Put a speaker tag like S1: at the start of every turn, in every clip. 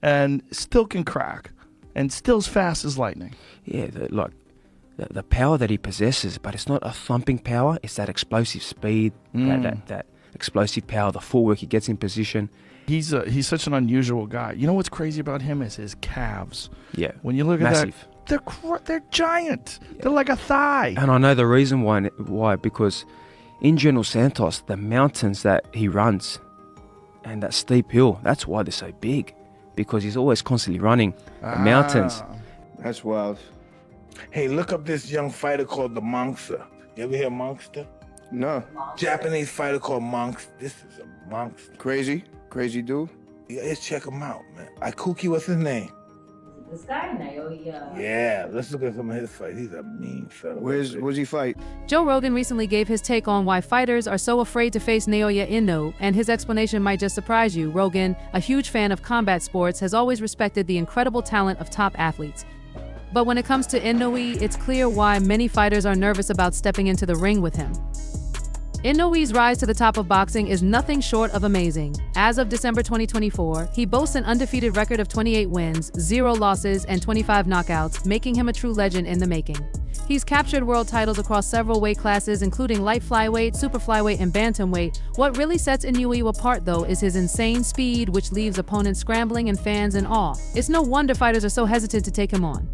S1: and still can crack and still as fast as lightning.
S2: Yeah, the power that he possesses, but it's not a thumping power. It's that explosive speed, that explosive power, the footwork he gets in position.
S1: He's such an unusual guy. You know what's crazy about him is his calves.
S2: Yeah,
S1: when you look at
S2: massive.
S1: They're giant. Yeah. They're like a thigh.
S2: And I know the reason why, because in General Santos, the mountains that he runs and that steep hill, that's why they're so big, because he's always constantly running the mountains.
S3: That's wild.
S4: Hey, look up this young fighter called the Monster. You ever hear Monster?
S3: No.
S4: Japanese fighter called Monster. This is a monster.
S3: Crazy dude.
S4: Yeah, let's check him out, man. Ikuki, what's his name?
S5: This guy, Naoya.
S4: Yeah, let's look at some of his fights. He's a mean son.
S3: Where's he fight?
S6: Joe Rogan recently gave his take on why fighters are so afraid to face Naoya Inoue, and his explanation might just surprise you. Rogan, a huge fan of combat sports, has always respected the incredible talent of top athletes. But when it comes to Inoue, it's clear why many fighters are nervous about stepping into the ring with him. Inoue's rise to the top of boxing is nothing short of amazing. As of December 2024, he boasts an undefeated record of 28 wins, 0 losses, and 25 knockouts, making him a true legend in the making. He's captured world titles across several weight classes, including light flyweight, super flyweight, and bantamweight. What really sets Inoue apart, though, is his insane speed, which leaves opponents scrambling and fans in awe. It's no wonder fighters are so hesitant to take him on.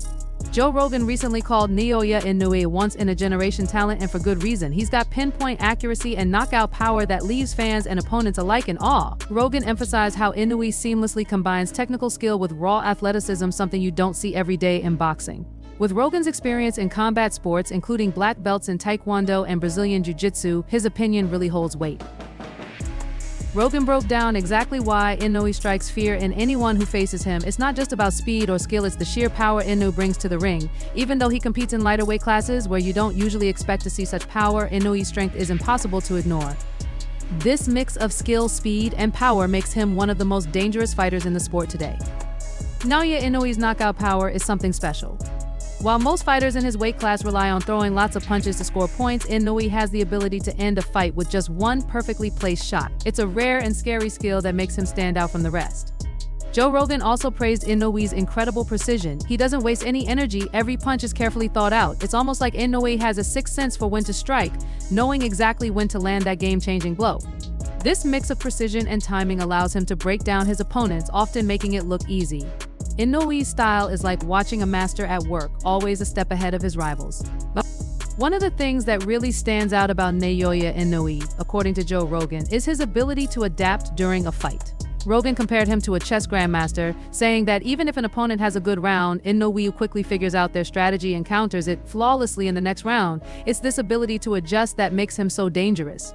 S6: Joe Rogan recently called Naoya Inoue once-in-a-generation talent, and for good reason. He's got pinpoint accuracy and knockout power that leaves fans and opponents alike in awe. Rogan emphasized how Inoue seamlessly combines technical skill with raw athleticism, something you don't see every day in boxing. With Rogan's experience in combat sports, including black belts in Taekwondo and Brazilian Jiu-Jitsu, his opinion really holds weight. Rogan broke down exactly why Inoue strikes fear in anyone who faces him. It's not just about speed or skill, it's the sheer power Inoue brings to the ring. Even though he competes in lighter weight classes where you don't usually expect to see such power, Inoue's strength is impossible to ignore. This mix of skill, speed, and power makes him one of the most dangerous fighters in the sport today. Naoya Inoue's knockout power is something special. While most fighters in his weight class rely on throwing lots of punches to score points, Inoue has the ability to end a fight with just one perfectly placed shot. It's a rare and scary skill that makes him stand out from the rest. Joe Rogan also praised Inoue's incredible precision. He doesn't waste any energy, every punch is carefully thought out. It's almost like Inoue has a sixth sense for when to strike, knowing exactly when to land that game-changing blow. This mix of precision and timing allows him to break down his opponents, often making it look easy. Inoue's style is like watching a master at work, always a step ahead of his rivals. But one of the things that really stands out about Naoya Inoue, according to Joe Rogan, is his ability to adapt during a fight. Rogan compared him to a chess grandmaster, saying that even if an opponent has a good round, Inoue quickly figures out their strategy and counters it flawlessly in the next round. It's this ability to adjust that makes him so dangerous.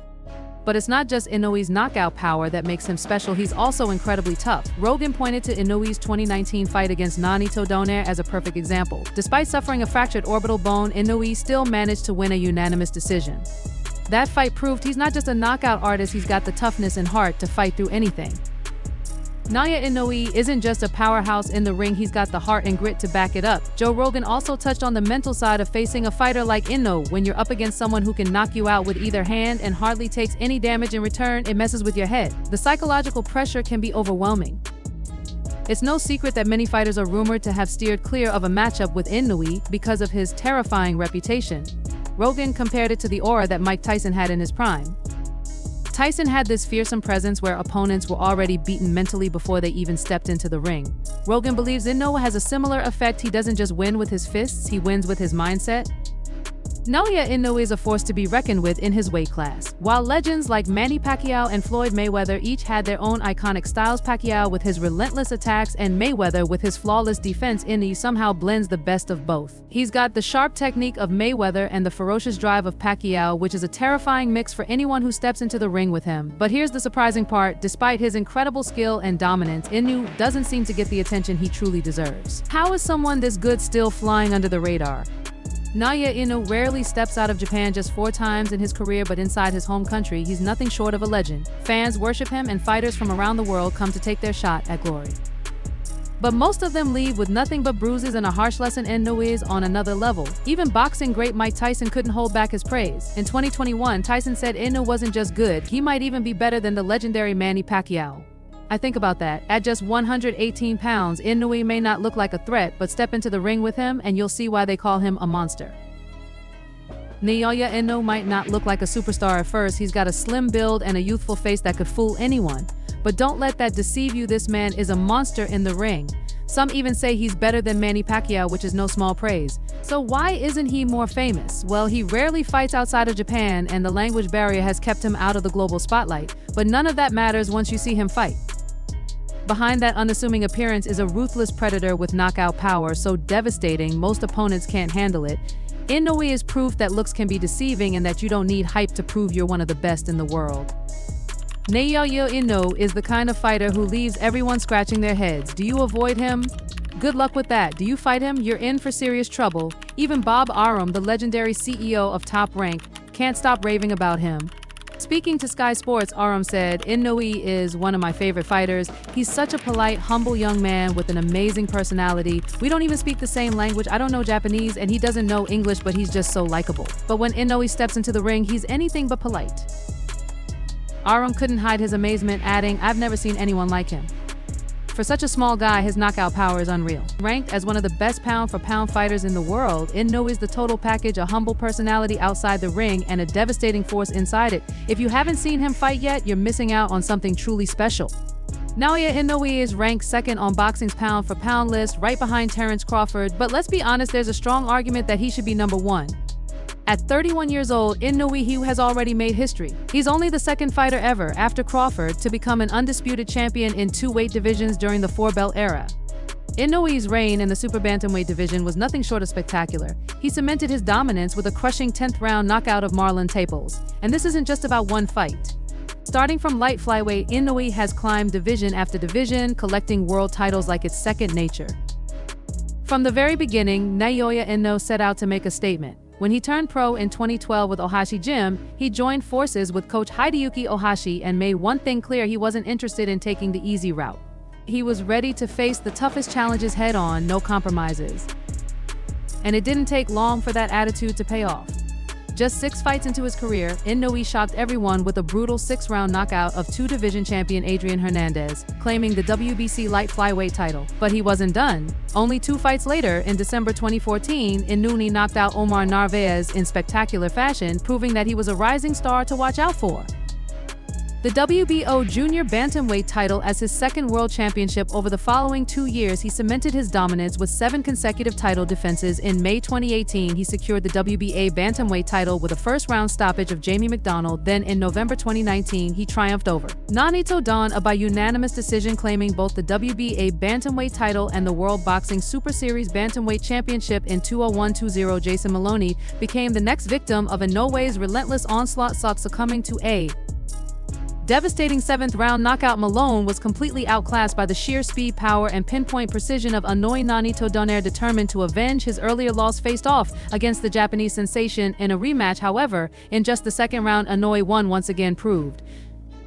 S6: But it's not just Inoue's knockout power that makes him special, he's also incredibly tough. Rogan pointed to Inoue's 2019 fight against Nonito Donaire as a perfect example. Despite suffering a fractured orbital bone, Inoue still managed to win a unanimous decision. That fight proved he's not just a knockout artist, he's got the toughness and heart to fight through anything. Naoya Inoue isn't just a powerhouse in the ring, he's got the heart and grit to back it up. Joe Rogan also touched on the mental side of facing a fighter like Inoue. When you're up against someone who can knock you out with either hand and hardly takes any damage in return, it messes with your head. The psychological pressure can be overwhelming. It's no secret that many fighters are rumored to have steered clear of a matchup with Inoue because of his terrifying reputation. Rogan compared it to the aura that Mike Tyson had in his prime. Tyson had this fearsome presence where opponents were already beaten mentally before they even stepped into the ring. Rogan believes Inoue has a similar effect. He doesn't just win with his fists, he wins with his mindset. Naoya Inoue is a force to be reckoned with in his weight class. While legends like Manny Pacquiao and Floyd Mayweather each had their own iconic styles, Pacquiao with his relentless attacks and Mayweather with his flawless defense, Inoue somehow blends the best of both. He's got the sharp technique of Mayweather and the ferocious drive of Pacquiao, which is a terrifying mix for anyone who steps into the ring with him. But here's the surprising part: despite his incredible skill and dominance, Inoue doesn't seem to get the attention he truly deserves. How is someone this good still flying under the radar? Naoya Inoue rarely steps out of Japan, just 4 times in his career, but inside his home country, he's nothing short of a legend. Fans worship him and fighters from around the world come to take their shot at glory. But most of them leave with nothing but bruises and a harsh lesson. Inoue is on another level. Even boxing great Mike Tyson couldn't hold back his praise. In 2021, Tyson said Inoue wasn't just good, he might even be better than the legendary Manny Pacquiao. I think about that. At just 118 pounds, Inoue may not look like a threat, but step into the ring with him and you'll see why they call him a monster. Naoya Inoue might not look like a superstar at first. He's got a slim build and a youthful face that could fool anyone. But don't let that deceive you. This man is a monster in the ring. Some even say he's better than Manny Pacquiao, which is no small praise. So why isn't he more famous? Well, he rarely fights outside of Japan, and the language barrier has kept him out of the global spotlight. But none of that matters once you see him fight. Behind that unassuming appearance is a ruthless predator with knockout power so devastating most opponents can't handle it. Inoue is proof that looks can be deceiving and that you don't need hype to prove you're one of the best in the world. Naoya Inoue is the kind of fighter who leaves everyone scratching their heads. Do you avoid him? Good luck with that. Do you fight him? You're in for serious trouble. Even Bob Arum, the legendary CEO of Top Rank, can't stop raving about him. Speaking to Sky Sports, Arum said, Inoue is one of my favorite fighters. He's such a polite, humble young man with an amazing personality. We don't even speak the same language. I don't know Japanese and he doesn't know English, but he's just so likable. But when Inoue steps into the ring, he's anything but polite. Arum couldn't hide his amazement, adding, I've never seen anyone like him. For such a small guy, his knockout power is unreal. Ranked as one of the best pound-for-pound fighters in the world, Inoue is the total package, a humble personality outside the ring and a devastating force inside it. If you haven't seen him fight yet, you're missing out on something truly special. Naoya Inoue is ranked second on boxing's pound-for-pound list, right behind Terence Crawford, but let's be honest, there's a strong argument that he should be number one. At 31 years old, Inoue has already made history. He's only the second fighter ever, after Crawford, to become an undisputed champion in 2 weight divisions during the 4-belt era. Inoue's reign in the super bantamweight division was nothing short of spectacular. He cemented his dominance with a crushing 10th-round knockout of Marlon Taples. And this isn't just about one fight. Starting from light flyweight, Inoue has climbed division after division, collecting world titles like it's second nature. From the very beginning, Naoya Inoue set out to make a statement. When he turned pro in 2012 with Ohashi Gym, he joined forces with coach Hideyuki Ohashi and made one thing clear: he wasn't interested in taking the easy route. He was ready to face the toughest challenges head-on, no compromises. And it didn't take long for that attitude to pay off. Just 6 fights into his career, Inoue shocked everyone with a brutal 6-round knockout of 2-division champion Adrian Hernandez, claiming the WBC light flyweight title. But he wasn't done. Only 2 fights later, in December 2014, Inoue knocked out Omar Narvaez in spectacular fashion, proving that he was a rising star to watch out for. The WBO junior bantamweight title as his second world championship. Over the following 2 years, he cemented his dominance with 7 consecutive title defenses. In May 2018, he secured the WBA bantamweight title with a first-round stoppage of Jamie McDonald. Then in November 2019, he triumphed over Nonito Don by unanimous decision, claiming both the WBA bantamweight title and the World Boxing Super Series bantamweight championship in 201-20. Jason Maloney became the next victim of Inoue's relentless onslaught, succumbing to a devastating 7th-round knockout. Malone was completely outclassed by the sheer speed, power, and pinpoint precision of Inoue. Nonito Donaire, determined to avenge his earlier loss, faced off against the Japanese sensation in a rematch. However, in just the 2nd round, Inoue won, once again proved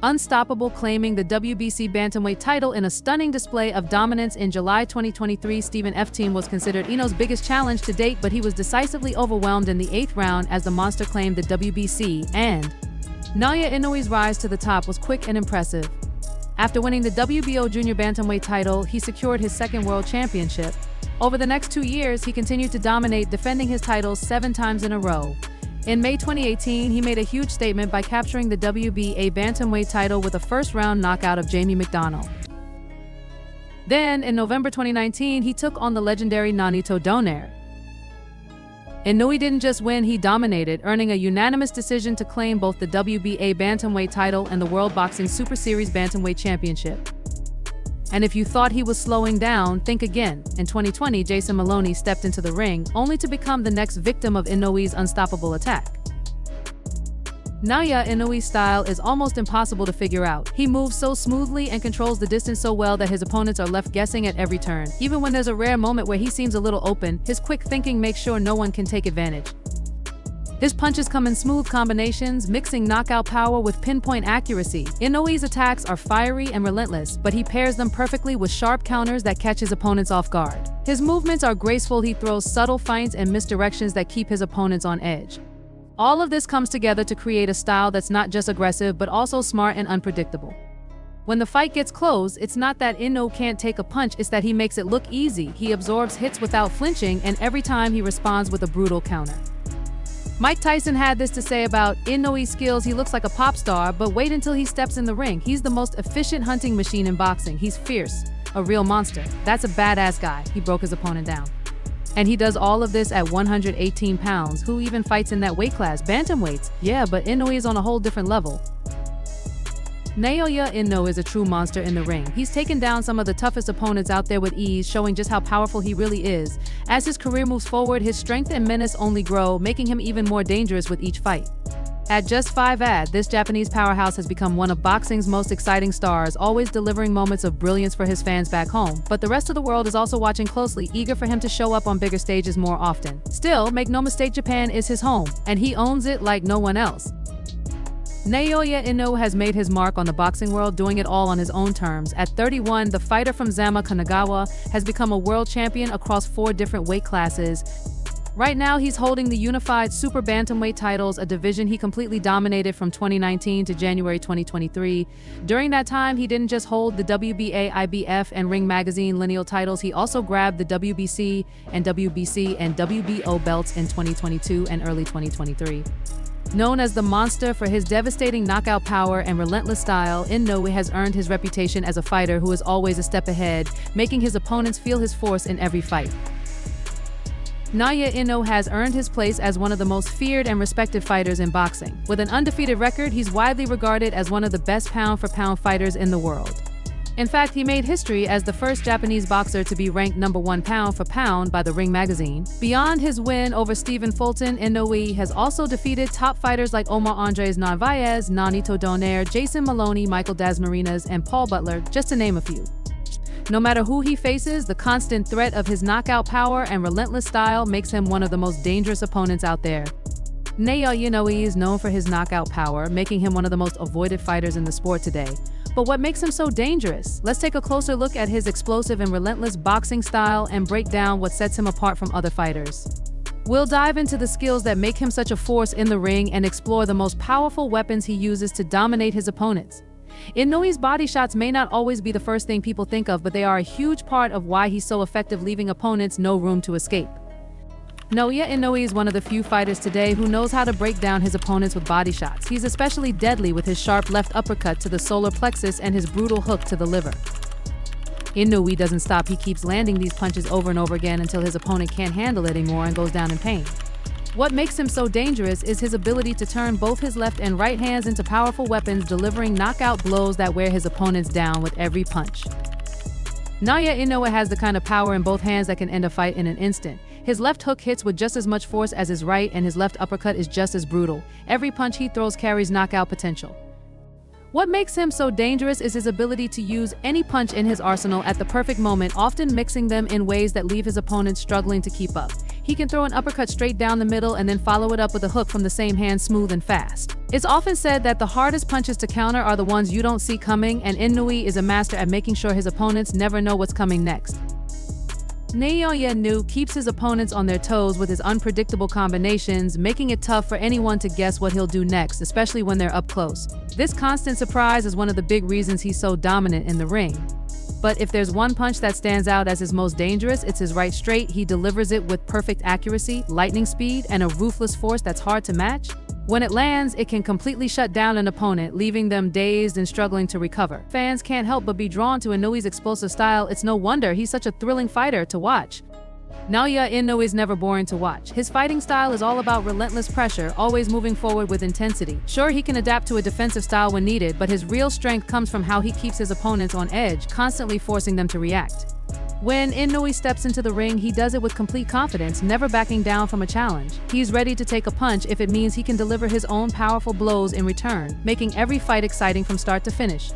S6: unstoppable, claiming the WBC bantamweight title in a stunning display of dominance. In July 2023, Stephen F. Team was considered Inoue's biggest challenge to date, but he was decisively overwhelmed in the 8th round as the monster claimed the WBC, and Naoya Inoue's rise to the top was quick and impressive. After winning the WBO junior bantamweight title, he secured his 2nd world championship. Over the next 2 years, he continued to dominate, defending his titles 7 times in a row. In May 2018, he made a huge statement by capturing the WBA bantamweight title with a first-round knockout of Jamie McDonald. Then, in November 2019, he took on the legendary Nonito Donaire. Inoue didn't just win, he dominated, earning a unanimous decision to claim both the WBA bantamweight title and the World Boxing Super Series bantamweight championship. And if you thought he was slowing down, think again. In 2020, Jason Maloney stepped into the ring, only to become the next victim of Inoue's unstoppable attack. Naoya Inoue's style is almost impossible to figure out. He moves so smoothly and controls the distance so well that his opponents are left guessing at every turn. Even when there's a rare moment where he seems a little open, his quick thinking makes sure no one can take advantage. His punches come in smooth combinations, mixing knockout power with pinpoint accuracy. Inoue's attacks are fiery and relentless, but he pairs them perfectly with sharp counters that catch his opponents off guard. His movements are graceful. He throws subtle feints and misdirections that keep his opponents on edge. All of this comes together to create a style that's not just aggressive, but also smart and unpredictable. When the fight gets close, it's not that Inoue can't take a punch, it's that he makes it look easy. He absorbs hits without flinching, and every time he responds with a brutal counter. Mike Tyson had this to say about Inoue's skills: he looks like a pop star, but wait until he steps in the ring. He's the most efficient hunting machine in boxing. He's fierce, a real monster. That's a badass guy. He broke his opponent down. And he does all of this at 118 pounds. Who even fights in that weight class? Bantamweights. Yeah, but Inoue is on a whole different level. Naoya Inoue is a true monster in the ring. He's taken down some of the toughest opponents out there with ease, showing just how powerful he really is. As his career moves forward, his strength and menace only grow, making him even more dangerous with each fight. At just 5', this Japanese powerhouse has become one of boxing's most exciting stars, always delivering moments of brilliance for his fans back home. But the rest of the world is also watching closely, eager for him to show up on bigger stages more often. Still, make no mistake, Japan is his home, and he owns it like no one else. Naoya Inoue has made his mark on the boxing world, doing it all on his own terms. At 31, the fighter from Zama, Kanagawa, has become a world champion across 4 different weight classes. Right now, he's holding the unified super bantamweight titles, a division he completely dominated from 2019 to January 2023. During that time, he didn't just hold the WBA, IBF, and Ring Magazine lineal titles, he also grabbed the WBC and WBO belts in 2022 and early 2023. Known as the Monster for his devastating knockout power and relentless style, Inoue has earned his reputation as a fighter who is always a step ahead, making his opponents feel his force in every fight. Naoya Inoue has earned his place as one of the most feared and respected fighters in boxing. With an undefeated record, he's widely regarded as one of the best pound-for-pound fighters in the world. In fact, he made history as the first Japanese boxer to be ranked #1 pound for pound by the Ring Magazine. Beyond his win over Stephen Fulton, Inoue has also defeated top fighters like Omar Andres Narvaez, Nonito Donaire, Jason Maloney, Michael Dasmariñas, and Paul Butler, just to name a few. No matter who he faces, the constant threat of his knockout power and relentless style makes him one of the most dangerous opponents out there. Naoya Inoue is known for his knockout power, making him one of the most avoided fighters in the sport today. But what makes him so dangerous? Let's take a closer look at his explosive and relentless boxing style and break down what sets him apart from other fighters. We'll dive into the skills that make him such a force in the ring and explore the most powerful weapons he uses to dominate his opponents. Inoue's body shots may not always be the first thing people think of, but they are a huge part of why he's so effective, leaving opponents no room to escape. Naoya Inoue is one of the few fighters today who knows how to break down his opponents with body shots. He's especially deadly with his sharp left uppercut to the solar plexus and his brutal hook to the liver. Inoue doesn't stop. He keeps landing these punches over and over again until his opponent can't handle it anymore and goes down in pain. What makes him so dangerous is his ability to turn both his left and right hands into powerful weapons, delivering knockout blows that wear his opponents down with every punch. Naoya Inoue has the kind of power in both hands that can end a fight in an instant. His left hook hits with just as much force as his right, and his left uppercut is just as brutal. Every punch he throws carries knockout potential. What makes him so dangerous is his ability to use any punch in his arsenal at the perfect moment, often mixing them in ways that leave his opponents struggling to keep up. He can throw an uppercut straight down the middle and then follow it up with a hook from the same hand, smooth and fast. It's often said that the hardest punches to counter are the ones you don't see coming, and Inoue is a master at making sure his opponents never know what's coming next. Naoya Inoue keeps his opponents on their toes with his unpredictable combinations, making it tough for anyone to guess what he'll do next, especially when they're up close. This constant surprise is one of the big reasons he's so dominant in the ring. But if there's one punch that stands out as his most dangerous, it's his right straight. He delivers it with perfect accuracy, lightning speed, and a ruthless force that's hard to match. When it lands, it can completely shut down an opponent, leaving them dazed and struggling to recover. Fans can't help but be drawn to Inoue's explosive style. It's no wonder he's such a thrilling fighter to watch. Naoya Inoue is never boring to watch. His fighting style is all about relentless pressure, always moving forward with intensity. Sure, he can adapt to a defensive style when needed, but his real strength comes from how he keeps his opponents on edge, constantly forcing them to react. When Inoue steps into the ring, he does it with complete confidence, never backing down from a challenge. He's ready to take a punch if it means he can deliver his own powerful blows in return, making every fight exciting from start to finish.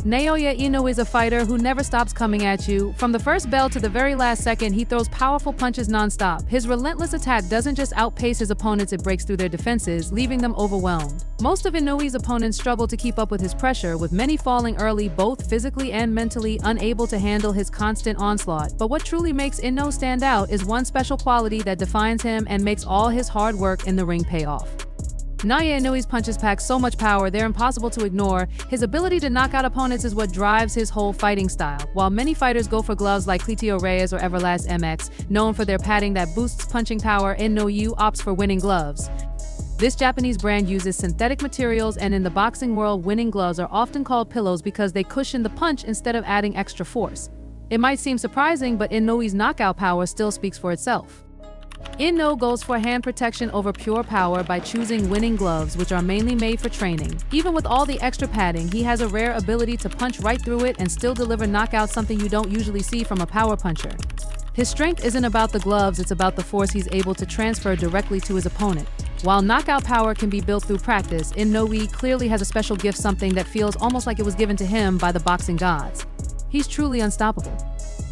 S6: Naoya Inoue is a fighter who never stops coming at you. From the first bell to the very last second, he throws powerful punches non-stop. His relentless attack doesn't just outpace his opponents, it breaks through their defenses, leaving them overwhelmed. Most of Inoue's opponents struggle to keep up with his pressure, with many falling early, both physically and mentally, unable to handle his constant onslaught. But what truly makes Inoue stand out is one special quality that defines him and makes all his hard work in the ring pay off. Naoya Inoue's punches pack so much power they're impossible to ignore. His ability to knock out opponents is what drives his whole fighting style. While many fighters go for gloves like Cletio Reyes or Everlast MX, known for their padding that boosts punching power, Inoue opts for winning gloves. This Japanese brand uses synthetic materials, and in the boxing world, winning gloves are often called pillows because they cushion the punch instead of adding extra force. It might seem surprising, but Inoue's knockout power still speaks for itself. Inoue goes for hand protection over pure power by choosing winning gloves, which are mainly made for training. Even with all the extra padding, he has a rare ability to punch right through it and still deliver knockouts, something you don't usually see from a power puncher. His strength isn't about the gloves, it's about the force he's able to transfer directly to his opponent. While knockout power can be built through practice, Inoue clearly has a special gift, something that feels almost like it was given to him by the boxing gods. He's truly unstoppable.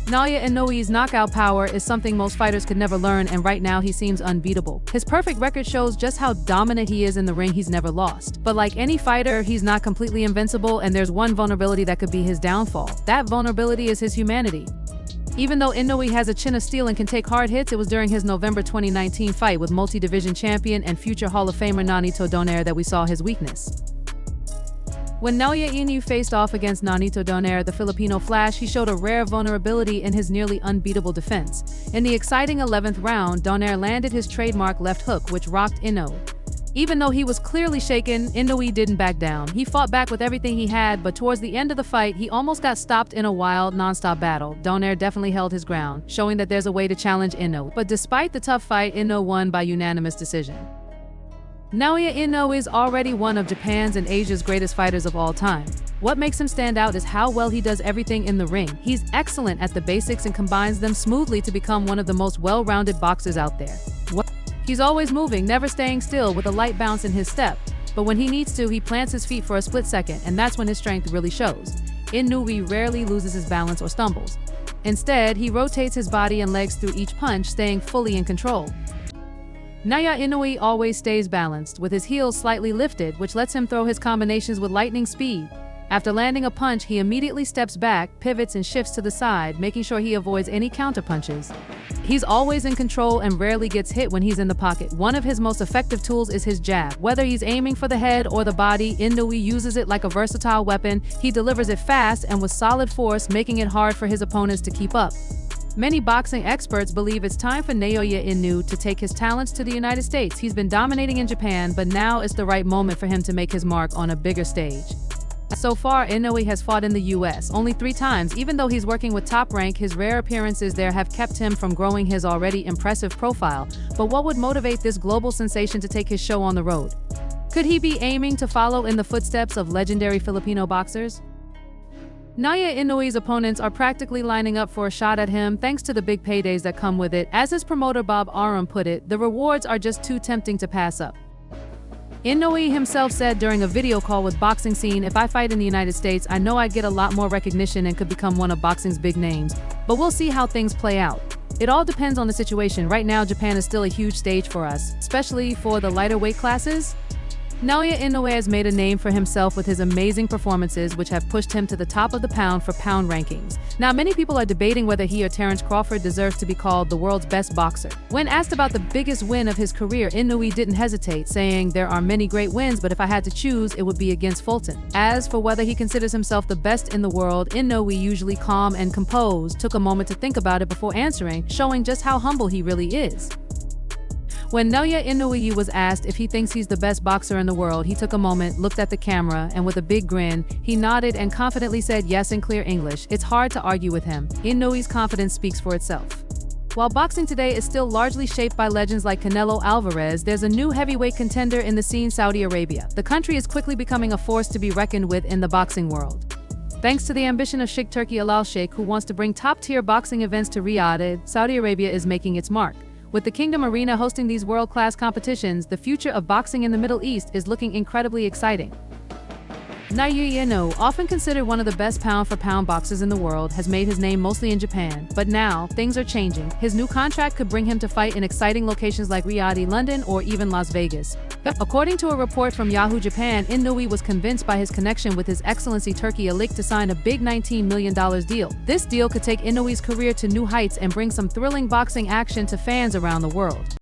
S6: Naoya Inoue's knockout power is something most fighters could never learn, and right now he seems unbeatable. His perfect record shows just how dominant he is in the ring. He's never lost. But like any fighter, he's not completely invincible, and there's one vulnerability that could be his downfall. That vulnerability is his humanity. Even though Inoue has a chin of steel and can take hard hits, it was during his November 2019 fight with multi-division champion and future Hall of Famer Nonito Donaire that we saw his weakness. When Naoya Inoue faced off against Nonito Donaire, the Filipino Flash, he showed a rare vulnerability in his nearly unbeatable defense. In the exciting 11th round, Donaire landed his trademark left hook, which rocked Inoue. Even though he was clearly shaken, Inoue didn't back down. He fought back with everything he had, but towards the end of the fight, he almost got stopped in a wild, non-stop battle. Donaire definitely held his ground, showing that there's a way to challenge Inoue. But despite the tough fight, Inoue won by unanimous decision. Naoya Inoue is already one of Japan's and Asia's greatest fighters of all time. What makes him stand out is how well he does everything in the ring. He's excellent at the basics and combines them smoothly to become one of the most well-rounded boxers out there. He's always moving, never staying still, with a light bounce in his step. But when he needs to, he plants his feet for a split second, and that's when his strength really shows. Inoue rarely loses his balance or stumbles. Instead, he rotates his body and legs through each punch, staying fully in control. Naoya Inoue always stays balanced, with his heels slightly lifted, which lets him throw his combinations with lightning speed. After landing a punch, he immediately steps back, pivots, and shifts to the side, making sure he avoids any counterpunches. He's always in control and rarely gets hit when he's in the pocket. One of his most effective tools is his jab. Whether he's aiming for the head or the body, Inoue uses it like a versatile weapon. He delivers it fast and with solid force, making it hard for his opponents to keep up. Many boxing experts believe it's time for Naoya Inoue to take his talents to the United States. He's been dominating in Japan, but now is the right moment for him to make his mark on a bigger stage. So far, Inoue has fought in the US only 3 times. Even though he's working with Top Rank, his rare appearances there have kept him from growing his already impressive profile. But what would motivate this global sensation to take his show on the road? Could he be aiming to follow in the footsteps of legendary Filipino boxers? Naoya Inoue's opponents are practically lining up for a shot at him thanks to the big paydays that come with it. As his promoter Bob Arum put it, the rewards are just too tempting to pass up. Inoue himself said during a video call with Boxing Scene, "If I fight in the United States, I know I'd get a lot more recognition and could become one of boxing's big names. But we'll see how things play out. It all depends on the situation. Right now, Japan is still a huge stage for us, especially for the lighter weight classes." Naoya Inoue has made a name for himself with his amazing performances, which have pushed him to the top of the pound-for-pound rankings. Now, many people are debating whether he or Terence Crawford deserves to be called the world's best boxer. When asked about the biggest win of his career, Inoue didn't hesitate, saying, "There are many great wins, but if I had to choose, it would be against Fulton." As for whether he considers himself the best in the world, Inoue, usually calm and composed, took a moment to think about it before answering, showing just how humble he really is. When Naoya Inoue was asked if he thinks he's the best boxer in the world, he took a moment, looked at the camera, and with a big grin, he nodded and confidently said yes in clear English. It's hard to argue with him. Inoue's confidence speaks for itself. While boxing today is still largely shaped by legends like Canelo Alvarez, there's a new heavyweight contender in the scene: Saudi Arabia. The country is quickly becoming a force to be reckoned with in the boxing world. Thanks to the ambition of Sheikh Turki Al Sheikh, who wants to bring top-tier boxing events to Riyadh, Saudi Arabia is making its mark. With the Kingdom Arena hosting these world-class competitions, the future of boxing in the Middle East is looking incredibly exciting. Naoya Inoue, often considered one of the best pound-for-pound boxers in the world, has made his name mostly in Japan. But now, things are changing. His new contract could bring him to fight in exciting locations like Riyadh, London, or even Las Vegas. According to a report from Yahoo Japan, Inoue was convinced by his connection with His Excellency Turki Alik to sign a big $19 million deal. This deal could take Inoue's career to new heights and bring some thrilling boxing action to fans around the world.